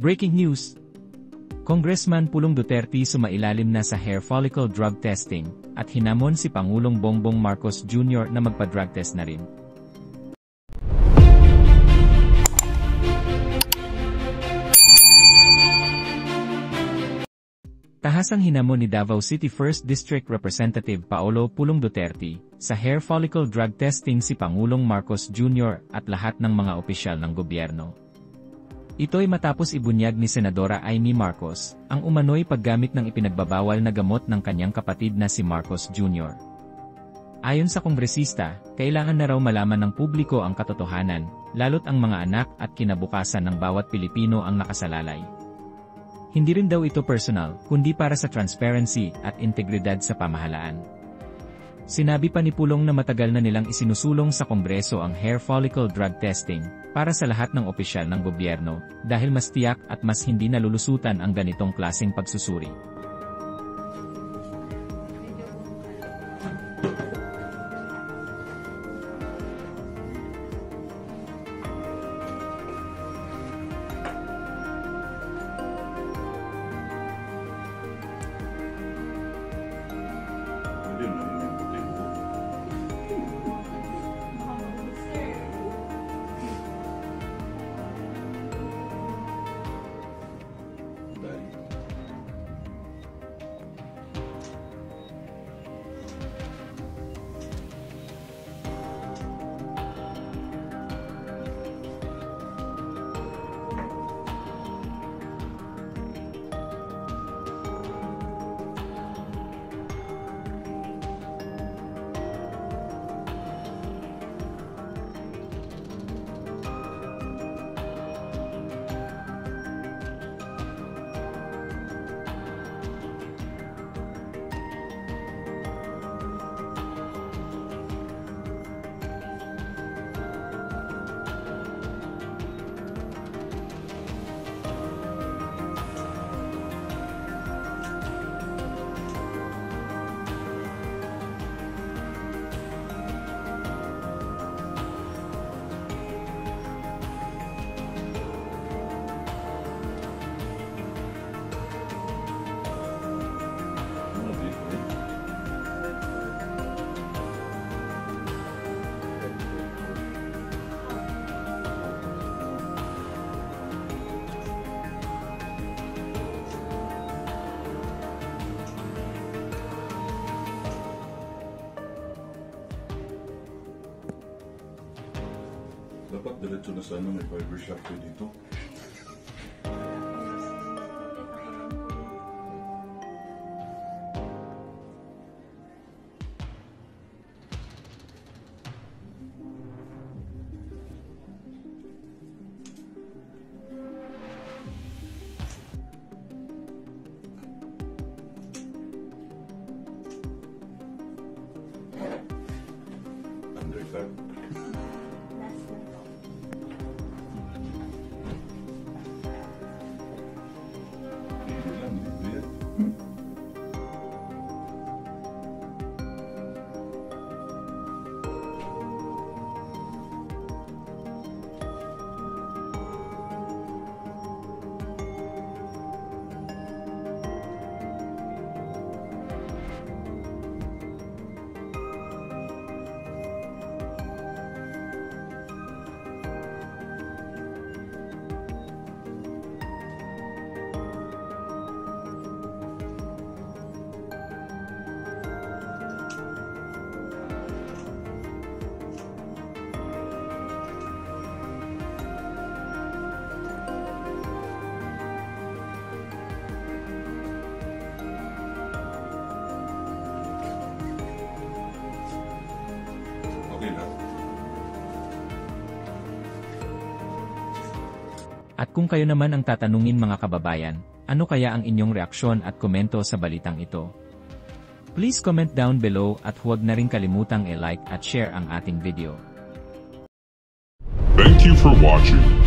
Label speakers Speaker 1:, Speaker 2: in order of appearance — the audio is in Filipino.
Speaker 1: Breaking news! Congressman Pulong Duterte sumailalim na sa hair follicle drug testing at hinamon si Pangulong Bongbong Marcos Jr. na magpa-drug test na rin. Tahasang hinamon ni Davao City 1st District Representative Paolo Pulong Duterte sa hair follicle drug testing si Pangulong Marcos Jr. at lahat ng mga opisyal ng gobyerno. Ito'y matapos ibunyag ni Senadora Amy Marcos ang umano'y paggamit ng ipinagbabawal na gamot ng kanyang kapatid na si Marcos Jr. Ayon sa kongresista, kailangan na raw malaman ng publiko ang katotohanan, lalo't ang mga anak at kinabukasan ng bawat Pilipino ang nakasalalay. Hindi rin daw ito personal, kundi para sa transparency at integridad sa pamahalaan. Sinabi pa ni Pulong na matagal na nilang isinusulong sa Kongreso ang hair follicle drug testing para sa lahat ng opisyal ng gobyerno dahil mas tiyak at mas hindi nalulusutan ang ganitong klaseng pagsusuri.
Speaker 2: Dapat diretso na sana may fiber shop ko dito. Undercut.
Speaker 1: At kung kayo naman ang tatanungin mga kababayan, ano kaya ang inyong reaksyon at komento sa balitang ito? Please comment down below at huwag na rin kalimutang i-like at share ang ating video.
Speaker 3: Thank you for watching.